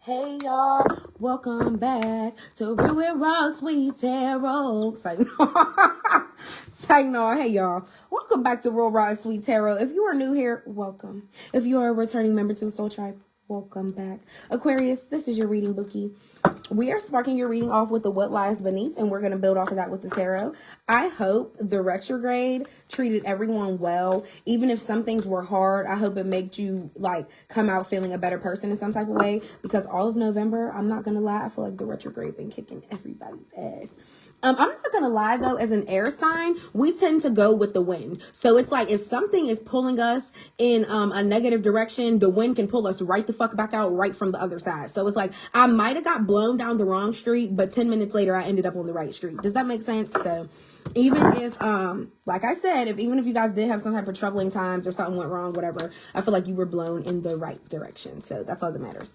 Hey y'all, welcome back to Real with Raw Sweet Tarot. It's like no, hey y'all, welcome back to Real Raw Sweet Tarot. If you are new here, welcome. If you are a returning member to the Soul Tribe, welcome back. Aquarius, this is your reading bookie. We are sparking your reading off with the What Lies Beneath, and we're going to build off of that with the tarot. I hope the retrograde treated everyone well. Even if some things were hard, I hope it made you like come out feeling a better person in some type of way, because all of November, I'm not going to lie, I feel like the retrograde been kicking everybody's ass. I'm not going to lie, though, as an air sign, we tend to go with the wind. So it's like if something is pulling us in a negative direction, the wind can pull us right the fuck back out right from the other side. So it's like I might have got blown down the wrong street, but 10 minutes later, I ended up on the right street. Does that make sense? So even if, like I said, even if you guys did have some type of troubling times or something went wrong, whatever, I feel like you were blown in the right direction. So that's all that matters.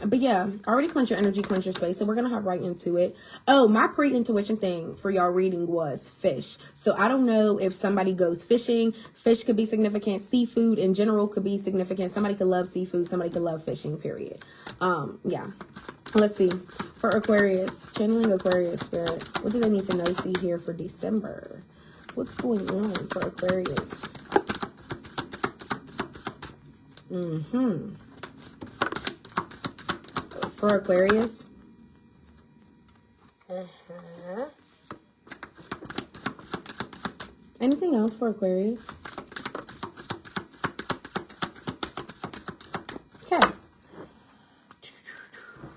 But yeah, already cleanse your energy, cleanse your space. So we're going to hop right into it. Oh, my pre-intuition thing for y'all reading was fish. So I don't know if somebody goes fishing. Fish could be significant. Seafood in general could be significant. Somebody could love seafood. Somebody could love fishing, period. Yeah. Let's see. For Aquarius, channeling Aquarius spirit. What do they need to know, see here for December? What's going on for Aquarius? For Aquarius. Anything else for Aquarius? Okay.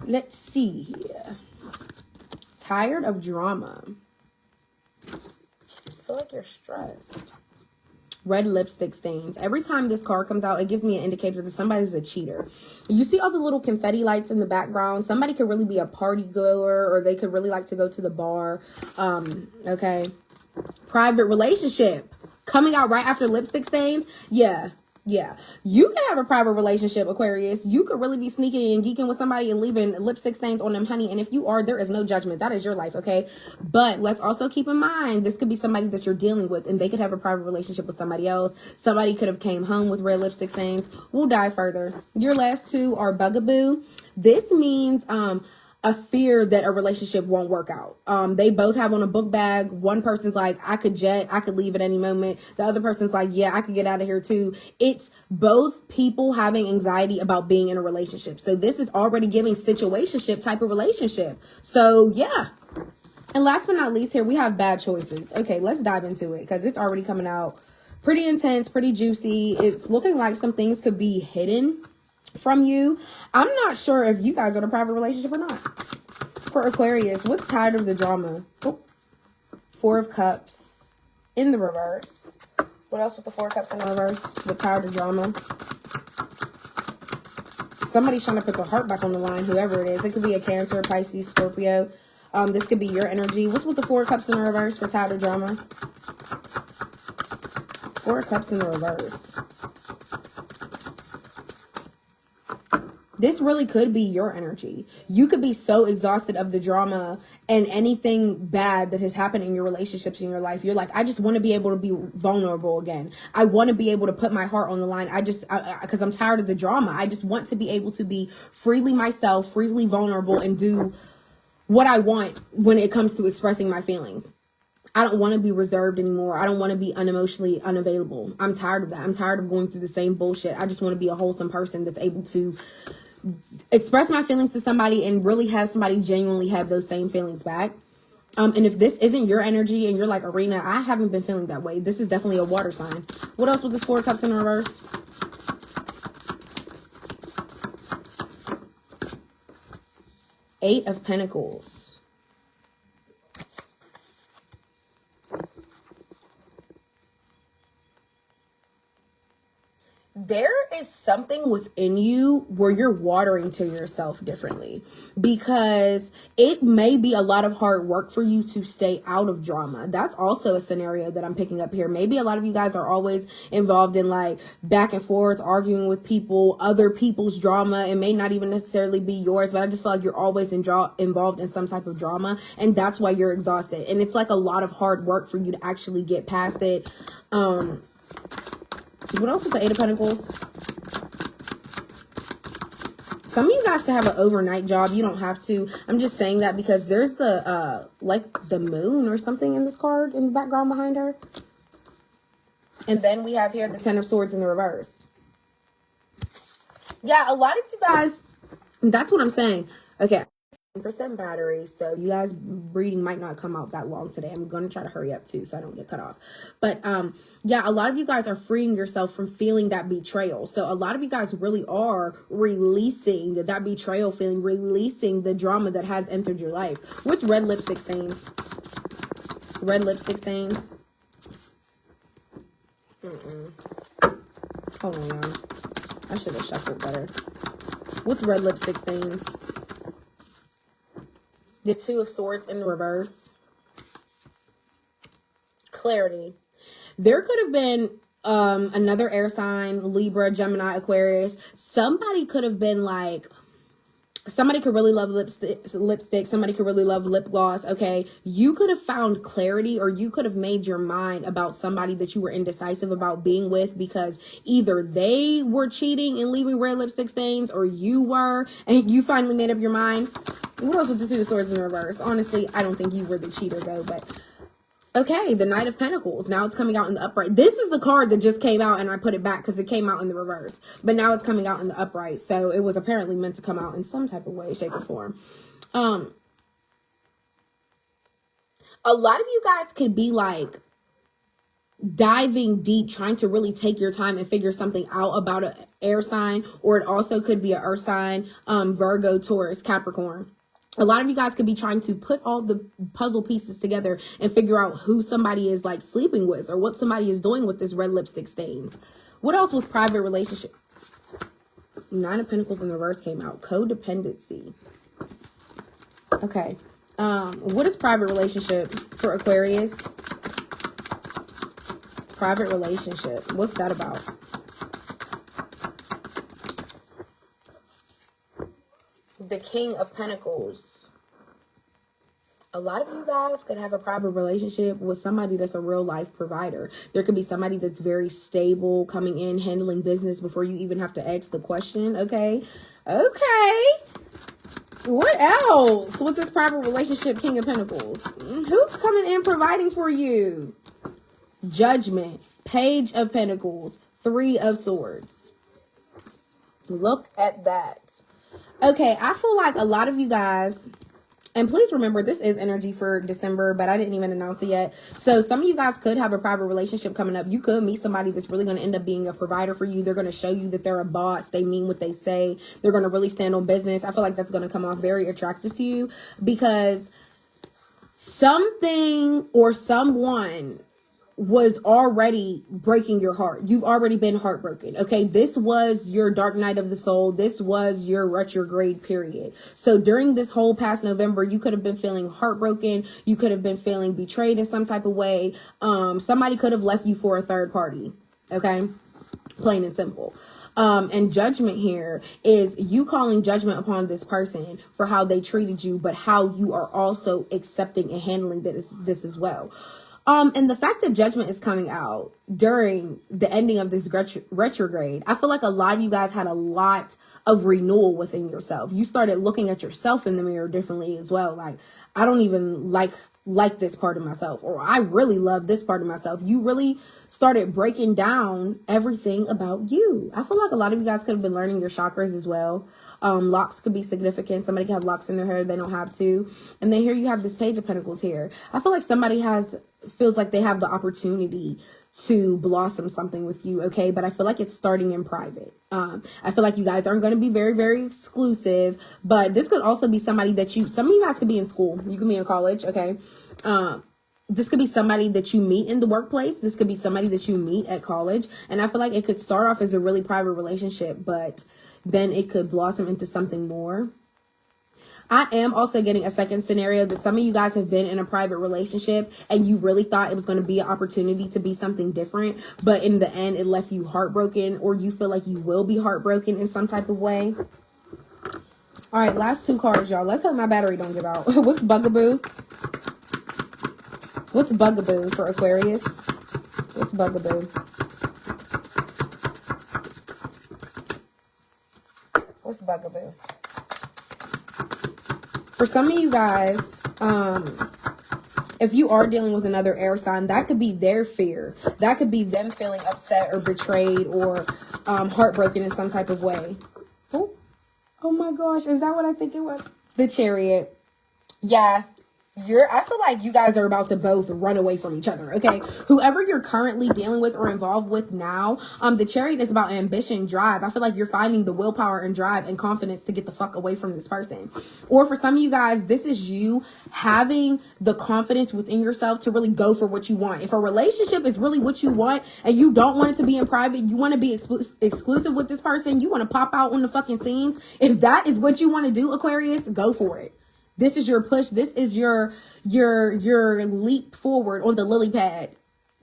Let's see here. Tired of drama. I feel like you're stressed. Red lipstick stains. Every time this card comes out, it gives me an indicator that somebody's a cheater. You see all the little confetti lights in the background? Somebody could really be a party goer, or they could really like to go to the bar. Okay. Private relationship. Coming out right after lipstick stains? Yeah. You can have a private relationship, Aquarius. You could really be sneaking and geeking with somebody and leaving lipstick stains on them, honey. And if you are, there is no judgment. That is your life, okay? But let's also keep in mind, this could be somebody that you're dealing with, and they could have a private relationship with somebody else. Somebody could have came home with red lipstick stains. We'll dive further. Your last two are bugaboo. This means a fear that a relationship won't work out. They both have on a book bag. One person's like, I could leave at any moment. The other person's like, yeah, I could get out of here too. It's both people having anxiety about being in a relationship. So this is already giving situationship type of relationship. So yeah. And last but not least here, we have bad choices. Okay, let's dive into it because it's already coming out pretty intense, pretty juicy. It's looking like some things could be hidden from you. I'm not sure if you guys are in a private relationship or not. For Aquarius, what's tired of the drama? Oh, Four of Cups in the reverse. What else with the Four of Cups in the reverse? With tired of drama. Somebody's trying to put the heart back on the line, whoever it is. It could be a Cancer, Pisces, Scorpio. This could be your energy. What's with the Four of Cups in the reverse for tired of drama? Four of Cups in the reverse. This really could be your energy. You could be so exhausted of the drama and anything bad that has happened in your relationships in your life. You're like, I just want to be able to be vulnerable again. I want to be able to put my heart on the line. Because I'm tired of the drama. I just want to be able to be freely myself, freely vulnerable, and do what I want when it comes to expressing my feelings. I don't want to be reserved anymore. I don't want to be unemotionally unavailable. I'm tired of that. I'm tired of going through the same bullshit. I just want to be a wholesome person that's able to express my feelings to somebody and really have somebody genuinely have those same feelings back. And if this isn't your energy and you're like, Arena, I haven't been feeling that way. This is definitely a water sign. What else with this Four of Cups in reverse? Eight of Pentacles. There is something within you where you're watering to yourself differently, because it may be a lot of hard work for you to stay out of drama. That's also a scenario that I'm picking up here. Maybe a lot of you guys are always involved in like back and forth, arguing with people, other people's drama. It may not even necessarily be yours, but I just feel like you're always involved in some type of drama, and that's why you're exhausted. And it's like a lot of hard work for you to actually get past it. What else with the Eight of Pentacles? Some of you guys can have an overnight job. You don't have to. I'm just saying that because there's the, like the moon or something in this card in the background behind her. And then we have here the Ten of Swords in the reverse. Yeah, a lot of you guys, that's what I'm saying. Okay. % battery, so you guys reading might not come out that long today. I'm gonna try to hurry up too so I don't get cut off, but yeah, a lot of you guys are freeing yourself from feeling that betrayal. So a lot of you guys really are releasing that betrayal feeling, releasing the drama that has entered your life. What's red lipstick stains? Red lipstick stains. Hold on, y'all. I should have shuffled better. What's red lipstick stains? The Two of Swords in the reverse. Clarity. There could have been another air sign, Libra, Gemini, Aquarius. Somebody could have been like, somebody could really love lipstick. Somebody could really love lip gloss. Okay. You could have found clarity, or you could have made your mind about somebody that you were indecisive about being with, because either they were cheating and leaving red lipstick stains, or you were, and you finally made up your mind. What else with the Two of Swords in reverse? Honestly, I don't think you were the cheater though, but okay, the Knight of Pentacles. Now it's coming out in the upright. This is the card that just came out and I put it back because it came out in the reverse, but now it's coming out in the upright. So it was apparently meant to come out in some type of way, shape, or form. A lot of you guys could be like diving deep, trying to really take your time and figure something out about an air sign, or it also could be an earth sign, Virgo, Taurus, Capricorn. A lot of you guys could be trying to put all the puzzle pieces together and figure out who somebody is like sleeping with, or what somebody is doing with this red lipstick stains. What else with private relationship? Nine of Pentacles in reverse came out. Codependency. Okay. What is private relationship for Aquarius? Private relationship. What's that about? The King of Pentacles. A lot of you guys could have a private relationship with somebody that's a real life provider. There could be somebody that's very stable, coming in, handling business before you even have to ask the question. Okay. Okay. What else with this private relationship, King of Pentacles? Who's coming in providing for you? Judgment. Page of Pentacles. Three of Swords. Look at that. Okay, I feel like a lot of you guys, and please remember, this is energy for December, but I didn't even announce it yet. So some of you guys could have a private relationship coming up. You could meet somebody that's really going to end up being a provider for you. They're going to show you that they're a boss. They mean what they say. They're going to really stand on business. I feel like that's going to come off very attractive to you, because something or someone was already breaking your heart. You've already been heartbroken. Okay. This was your dark night of the soul. This was your retrograde period. So during this whole past November, you could have been feeling heartbroken. You could have been feeling betrayed in some type of way. Somebody could have left you for a third party. Okay. Plain and simple. And judgment here is you calling judgment upon this person for how they treated you, but how you are also accepting and handling this as well. And the fact that judgment is coming out during the ending of this retrograde, I feel like a lot of you guys had a lot of renewal within yourself. You started looking at yourself in the mirror differently as well. Like, I don't even like this part of myself, or I really love this part of myself. You really started breaking down everything about you. I feel like a lot of you guys could have been learning your chakras as well. Locks could be significant. Somebody can have locks in their hair. They don't have to. And then here you have this Page of Pentacles here. I feel like somebody feels like they have the opportunity to blossom something with you. Okay. But I feel like it's starting in private. I feel like you guys aren't going to be very, very exclusive, but this could also be somebody that some of you guys could be in school. You can be in college. Okay. This could be somebody that you meet in the workplace. This could be somebody that you meet at college. And I feel like it could start off as a really private relationship, but then it could blossom into something more. I am also getting a second scenario that some of you guys have been in a private relationship and you really thought it was going to be an opportunity to be something different, but in the end it left you heartbroken, or you feel like you will be heartbroken in some type of way. All right, last two cards, y'all. Let's hope my battery don't give out. What's Bugaboo? What's Bugaboo for Aquarius? What's Bugaboo? What's the bugaboo? For some of you guys, if you are dealing with another air sign, that could be their fear. That could be them feeling upset or betrayed or heartbroken in some type of way. Oh my gosh, is that what I think it was? The Chariot. Yeah. I feel like you guys are about to both run away from each other, okay? Whoever you're currently dealing with or involved with now, the Chariot is about ambition, drive. I feel like you're finding the willpower and drive and confidence to get the fuck away from this person. Or for some of you guys, this is you having the confidence within yourself to really go for what you want. If a relationship is really what you want and you don't want it to be in private, you want to be exclusive with this person, you want to pop out on the fucking scenes. If that is what you want to do, Aquarius, go for it. This is your push. This is your leap forward on the lily pad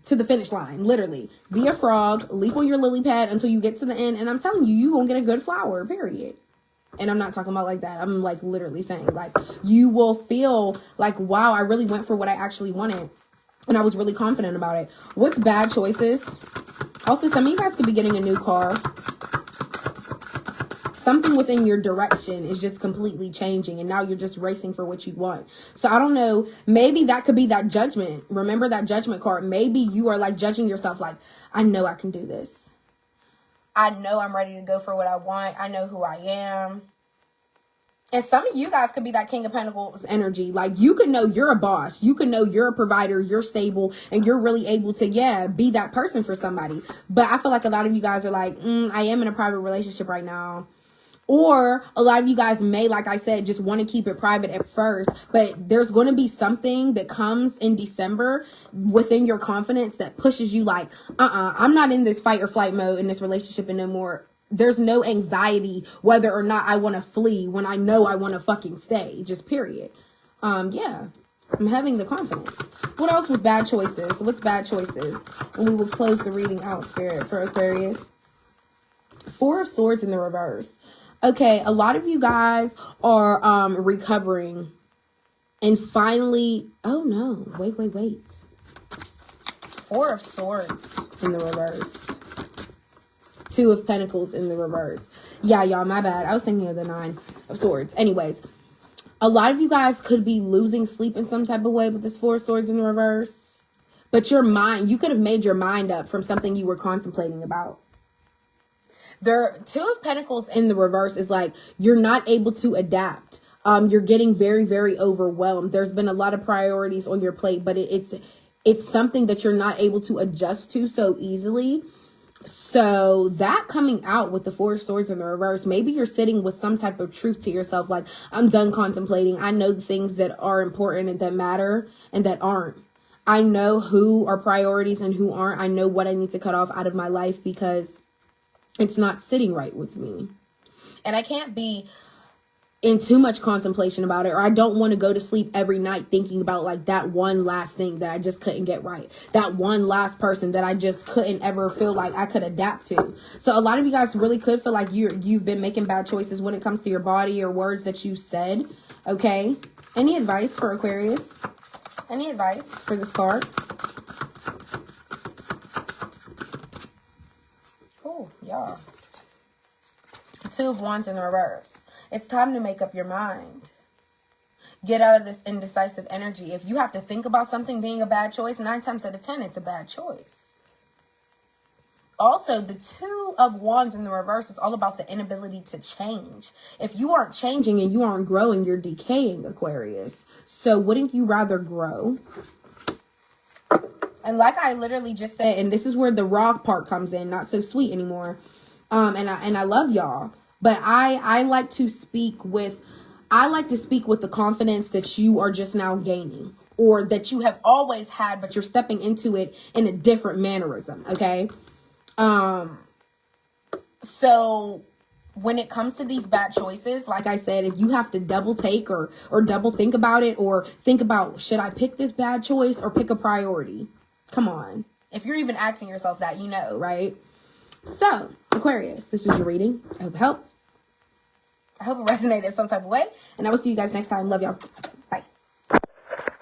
to the finish line. Literally, be a frog, leap on your lily pad until you get to the end. And I'm telling you, you're going to get a good flower, period. And I'm not talking about like that. I'm like literally saying like you will feel like, wow, I really went for what I actually wanted. And I was really confident about it. What's bad choices? Also, some of you guys could be getting a new car. Something within your direction is just completely changing and now you're just racing for what you want. So I don't know, maybe that could be that judgment. Remember that judgment card. Maybe you are like judging yourself like, I know I can do this. I know I'm ready to go for what I want. I know who I am. And some of you guys could be that King of Pentacles energy. Like you could know you're a boss. You could know you're a provider. You're stable and you're really able to, be that person for somebody. But I feel like a lot of you guys are like, I am in a private relationship right now. Or a lot of you guys may, like I said, just want to keep it private at first. But there's going to be something that comes in December within your confidence that pushes you like, I'm not in this fight or flight mode in this relationship and no more. There's no anxiety whether or not I want to flee when I know I want to fucking stay. Just period. I'm having the confidence. What else with bad choices? What's bad choices? And we will close the reading out, Spirit, for Aquarius. 4 of Swords in the reverse. Okay, a lot of you guys are recovering and finally, oh no, wait. 4 of Swords in the reverse. 2 of Pentacles in the reverse. Yeah, y'all, my bad. I was thinking of the 9 of Swords. Anyways, a lot of you guys could be losing sleep in some type of way with this 4 of Swords in the reverse. But your mind, you could have made your mind up from something you were contemplating about. There, 2 of Pentacles in the reverse is like you're not able to adapt. You're getting very, very overwhelmed. There's been a lot of priorities on your plate, but it's something that you're not able to adjust to so easily. So that coming out with the 4 of Swords in the reverse, maybe you're sitting with some type of truth to yourself. Like, I'm done contemplating. I know the things that are important and that matter and that aren't. I know who are priorities and who aren't. I know what I need to cut off out of my life because it's not sitting right with me. And I can't be in too much contemplation about it, or I don't want to go to sleep every night thinking about like that one last thing that I just couldn't get right. That one last person that I just couldn't ever feel like I could adapt to. So a lot of you guys really could feel like you've been making bad choices when it comes to your body or words that you said. Okay. Any advice for Aquarius? Any advice for this card? Yeah. 2 of Wands in the reverse. It's time to make up your mind. Get out of this indecisive energy. If you have to think about something being a bad choice, 9 times out of 10, it's a bad choice. Also, the 2 of Wands in the reverse is all about the inability to change. If you aren't changing and you aren't growing, you're decaying, Aquarius. So wouldn't you rather grow? And like I literally just said, and this is where the raw part comes in, not so sweet anymore. And I love y'all, but I like to speak with the confidence that you are just now gaining, or that you have always had, but you're stepping into it in a different mannerism. Okay. So when it comes to these bad choices, like I said, if you have to double take or double think about it, or think about, should I pick this bad choice or pick a priority? Come on. If you're even asking yourself that, you know, right? So, Aquarius, this was your reading. I hope it helped. I hope it resonated some type of way. And I will see you guys next time. Love y'all. Bye.